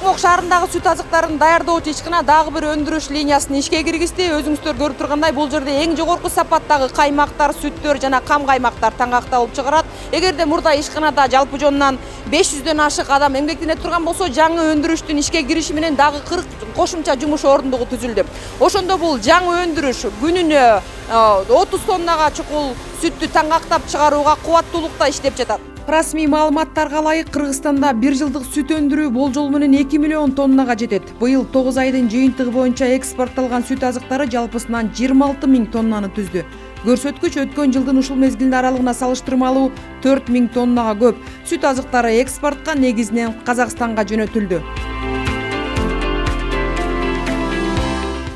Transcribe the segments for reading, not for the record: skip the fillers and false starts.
Токмок шаарындагы сүт азыктарын даярдоочу ишкана дагы бир өндүрүш линиясын ишке киргизди. Өзүңүздөр көрүп тургандай, бул жерде эң жогорку сапаттагы каймактар, сүттөр жана кам каймактар таңакталып чыгарат. Эгерде мурда ишканада жалпы жонунан 500дөн ашык адам эмгектене турган болсо, жаңы өндүрүштүн ишке кириши менен дагы 40 кошумча жумуш орундугу түзүлдү. Ошондо бул жаңы өндүрүш күнүнө 30 тоннага чукул сүттү таңактап чыгарууга кубаттуулукта иштеп жатат. Расмий маалыматтарга ылайык, Кыргызстанда 1 жылдык сүт өндүрүү болжол менен 2 миллион тоннага жетет. Быйыл 9 айдын жыйынтыгы боюнча экспортталган сүт азыктары жалпысынан 26 000 тоннаны түздү. Көрсөткүч өткөн жылдын ушул мезгилинин аралыгына салыштырмалуу 4 000 тоннага көп. Сүт азыктары экспортко негизинен Казакстанга жөнөтүлдү.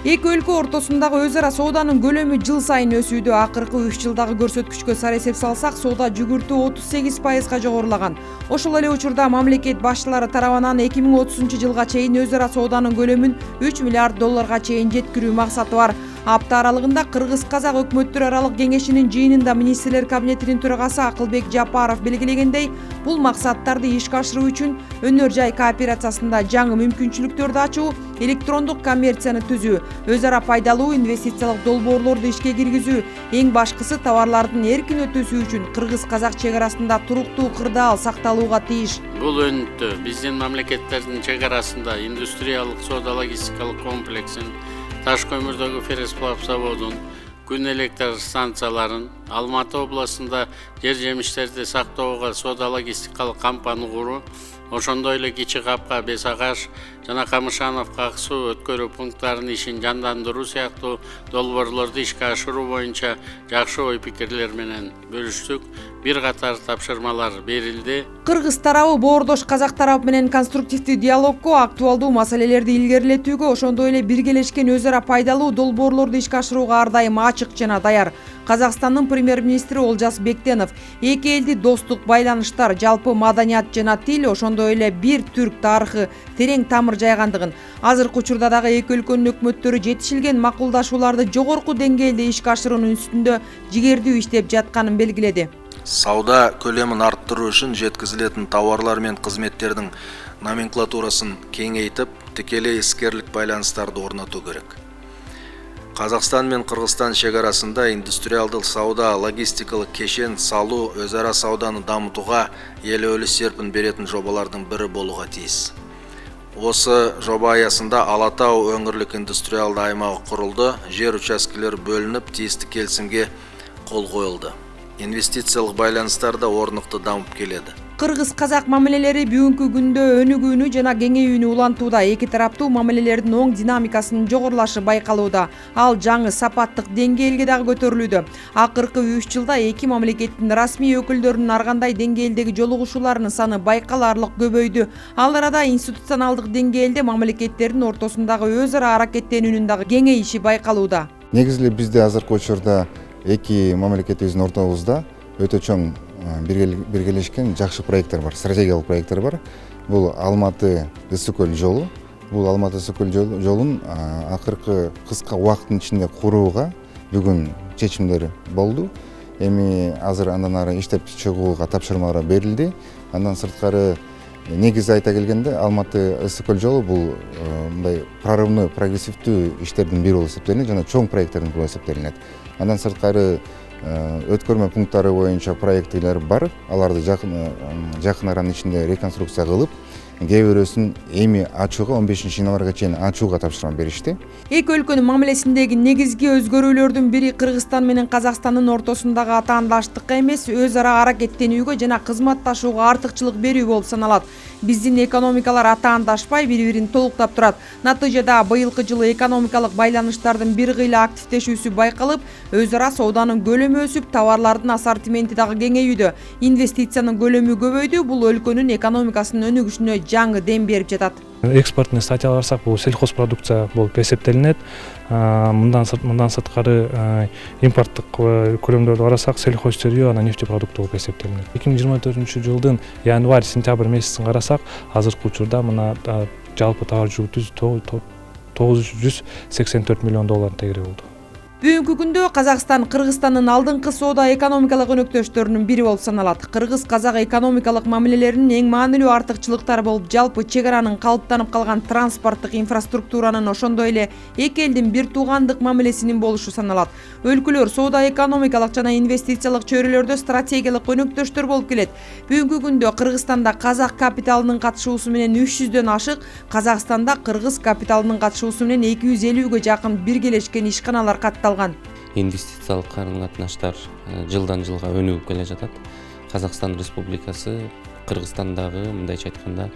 Эки өлкө ортосундагы өз ара сооданын көлөмү жыл сайын өсүүдө. Акыркы 3 жылдагы көрсөткүчкө сара эсеп салсак, соода жүгүртүү 38%га жогорулаган. Ошол эле учурда мамлекет башчылары тарабынан 2030 жылга чейин өз ара сооданын көлөмүн 3 миллиард долларга чейин жеткирүү максаты бар. Апта аралыгында Кыргыз-Казак өкмөттөр аралык кеңешинин жыйынында министрлер кабинетинин төрагасы Акылбек Жапаров белгилегендей, бул максаттарды ишке ашыруу үчүн өнөр жай кооперациясында жаңы мүмкүнчүлүктөрдү ачуу, электрондук коммерцияны түзүү, өз ара пайдалуу инвестициялык долбоорлорду ишке киргизүү, эң башкысы товарлардын эркин өтүүсү үчүн Кыргыз-Казак чек арасында туруктуу кырдаал сакталууга тийиш. Бул өнүттү биздин мамлекеттердин чек арасында индустриялык соода логистикалык комплексин, таш көмүрдөгү ферросплав заводун, күн электр станцияларын, Алматы областында жер жемиштерди сактоого соода логистикалык кампаны куруу, ошондой эле Кичи Капка, Бес Агаш жана Камышановко ак суу өткөрүү пункттарынын ишин жандандыруу сыяктуу долбоорлорду ишке ашыруу боюнча жакшы ой пикирлер менен бөлүштүк. Бир катар тапшырмалар берилди. Кыргыз тарабы боордош Казак тарабы менен конструктивдүү диалогго, актуалдуу маселелерди илгерилетүүгө, ошондой эле биргелешкен өз ара пайдалуу долбоорлорду ишке ашырууга ар дайым ачык жана даяр. Казакстандын премьер-министри Олжас Бектенов эки элди достук байланыштар, жалпы маданият жана тил, ошондой эле бир түрк тарыхы терең тамыр жайгандыгын, азыркы учурда дагы эки өлкөнүн өкмөттөрү жетишилген макулдашууларды жогорку деңгээлде ишке ашыруунун үстүндө жигердүү иштеп жатканын белгиледи. Сауда көлемін арттыруу үчүн жеткизилетін товарлар мен қызметтердің номенклатурасын кеңейтип, тикелей искерлик байланыстарды орнатуу керек. Казакстан мен Кыргызстан шекарасында индустриалдык сауда, логистикалык кешен салуу, өз ара сауданы дамытууга элөөлүү серпин беретін жобалардын бири болууга тийиз. Осы жоба аясында Алатау өңүрлүк индустриалды аймагы курулду, жер учаскелери бөлүнүп, тиісті келісимге кол коюлду. Инвестициялык байланыстар да орнуктуу дамып келеді. Кыргыз-Казак мамилелери бүгүнкү күндө өнүгүүнү жана кеңейүүнү улантууда. Эки тараптуу мамилелердин оң динамикасынын жогорулашы байкалууда. Ал жаңы сапаттык деңгээлге дагы көтөрүлүүдө. Акыркы 3 жылда эки мамлекеттин расмий өкүлдөрүнүн ар кандай деңгээлдеги жолугушууларынын саны байкалаарлык көбөйдү. Ал арада институционалдык деңгээлде мамлекеттердин ортосундагы өз ара аракеттенүүнүн дагы кеңейиши байкалууда. Негизи эле бизде азыркы учурда эки мамлекетибиздин ортобузда өтө чоң биргелешкен жакшы проекттер бар, стратегиялык проекттер бар. Бул Алматы Ысык-Көл жолу. Бул Алматы Ысык-Көл жолун акыркы кыска убакыттын ичинде курууга бүгүн чечимдер болду. Эми азыр андан ары иштеп чыгууга тапшырмалар берилди. Андан сырткары негизи айта келгенде Алматы Ысык-Көл жолу бул мындай прорывной, прогрессивдүү иштердин бири болуп эсептелинет жана чоң проекттердин бири болуп эсептелинет. Андан сырткары өткөрмө пункттары боюнча проекттер бар. Аларды жакын аранын ичинде реконструкция кылып, кээ бирөөсүн эми ачууга 15 январга чейин ачууга тапшырма беришти. Эки өлкөнүн мамилесиндеги негизги өзгөрүүлөрдүн бири Кыргызстан менен Казакстандын ортосундагы атаандаштыкка эмес, өз ара аракеттенүүгө жана кызматташууга артыкчылык берүү болуп саналат. Биздин экономикалар атаандашпай, бири-бирин толуктап турат. Натыйжада быйылкы жылы экономикалык байланыштардын бир кыйла активдешүүсү байкалып, өз ара сооданын көлөмү өсүп, товарлардын ассортименти дагы кеңейүүдө. Инвестициянын көлөмү көбөйдү, бул өлкөнүн экономикасынын өнүгүшүнө жаңы дем берип жатат. Экспортный статьялар барсак, бул сельхозпродукция болуп эсептелинет. Мындан сырткары импорттук көлөмдөрдү карасак, сельхозтөрү анан нефтепродукт болуп эсептелинет. 2024 жылдын январь-сентябрь месяцин карасак, азыркы учурда мына жалпы товар жүгүтүү 984 миллион доллар тегере болду. Бүгүнкү күндө Казакстан Кыргызстандын алдыңкы соода экономикалык өнөктөштөрүнүн бири болуп саналат. Кыргыз-казак экономикалык мамилелеринин эң маанилүү артыкчылыктары болуп жалпы чек аранын калыптанып калган транспорттук инфраструктуранын ошондой эле эки элдин бир туугандык мамилесинин болушу саналат. Өлкөлөр соода экономикалык жана инвестициялык чөйрөлөрдө стратегиялык өнөктөштөр болуп келет. Бүгүнкү күндө Кыргызстанда казак капиталынын катышуусу менен 300дөн ашык, Казакстанда кыргыз капиталынын катышуусу менен 250ге жакын биргелешкен ишканалар катталган. Инвестициялык карым-катнаштар жылдан жылга өнүгүп келе жатат. Казакстан Республикасы Кыргызстандагы мындайча айтканда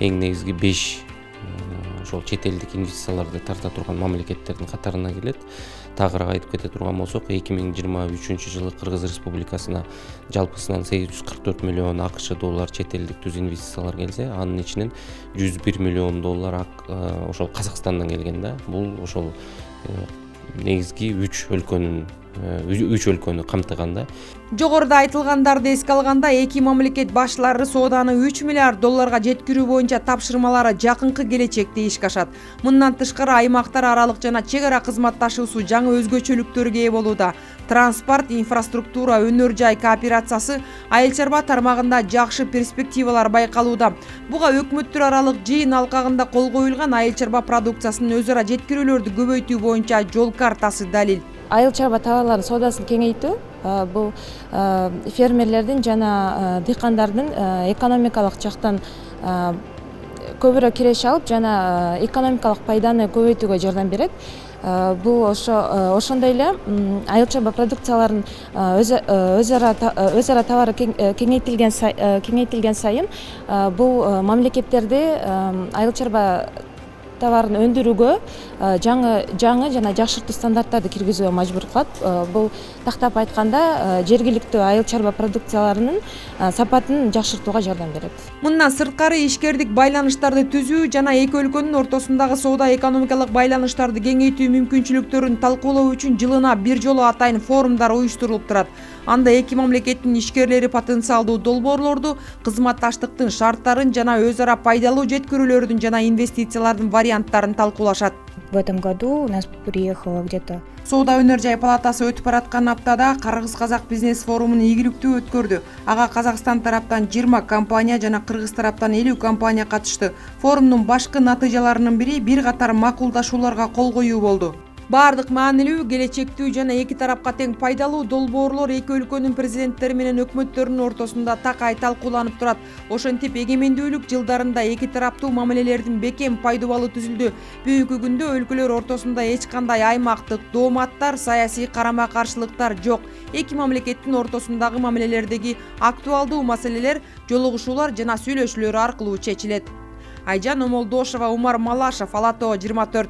эң негизги 5 ошол чет элдик инвестицияларды тарта турган мамлекеттердин катарына келет. Тагыраак айтып кете турган болсок, 2023 жылы Кыргыз Республикасына жалпысынан 844 миллион АКШ доллар чет элдик түз инвестициялар келсе, анын ичинен 101 миллион доллар ошол Казакстандан келген да. Бул ошол негизги 3 өлкөнү камтыганда. Жогоруда айтылгандарды эске алганда, эки мамлекет башлары сооданы 3 миллиард долларга жеткирүү боюнча тапшырмалары жакынкы келечекте ишке ашат. Мындан тышкары аймактар аралык жана чек ара кызматташуусу жаңы өзгөчөлүктөргө ээ болууда. Транспорт, инфраструктура, өнөр жай кооперациясы айыл чарба тармагында жакшы перспективалар байкалууда. Буга өкмөттөр аралык жыйын алкагында кол коюлган айыл чарба продукциясынын өз ара жеткирүүлөрдү көбөйтүү боюнча жол картасы далил. Айыл чарба товарларын соодасын кеңейтүү бул фермерлердин жана дыйкандардын экономикалык жактан көбүрөөк киреше алып жана экономикалык пайданы көбөйтүүгө жардам берет. Бул ошондой эле айыл чарба продукцияларын өз ара товары кеңейтилген сайын бул мамлекеттерди айыл чарба товарын өндүрүүгө жаңы жана жакшыртуу стандарттарды киргизүүгө мажбур кылат. Бул тактап айтканда жергиликтүү айыл чарба продукцияларынын сапатын жакшыртууга жардам берет. Мындан сырткары ишкердик байланыштарды түзүү жана эки өлкөнүн ортосундагы соода экономикалык байланыштарды кеңейтүү мүмкүнчүлүктөрүн талкуулоо үчүн жылына бир жолу атайын форумдар уюштурулуп турат. Анда эки мамлекеттин ишкерлери потенциалдуу долбоорлорду, кызматташтыктын шарттарын жана өз ара пайдалуу жеткирүүлөрдүн жана инвестициялардын варианттарын талкуулашат. В этом году у нас приехало где-то Соода өнөр жай палатасы өтүп бараткан аптада Кыргыз-казак бизнес форумун ийгиликтүү өткөрдү. Ага Казакстан тараптан 20 компания жана Кыргыз тараптан 50 компания катышты. Форумдун башкы натыйжаларынын бири бир катар макулдашууларга кол коюу болду. Бардык маанилүү, келечектүү жана эки тарапка тең пайдалуу долбоорлор эки өлкөнүн президенттери менен өкмөттөрүнүн ортосунда такай талкууланып турат. Ошентип эгемендүүлүк жылдарында эки тараптуу мамилелердин бекем пайдубалы түзүлдү. Бүгүнкү күндө өлкөлөр ортосунда эч кандай аймактык дооматтар, саясий карама-каршылыктар жок. Эки мамлекеттин ортосундагы мамилелердеги актуалдуу маселелер жолугушуулар жана сүйлөшүүлөр аркылуу чечилет. Айжан Омолдошова, Умар Малашев, Ала Тоо 24.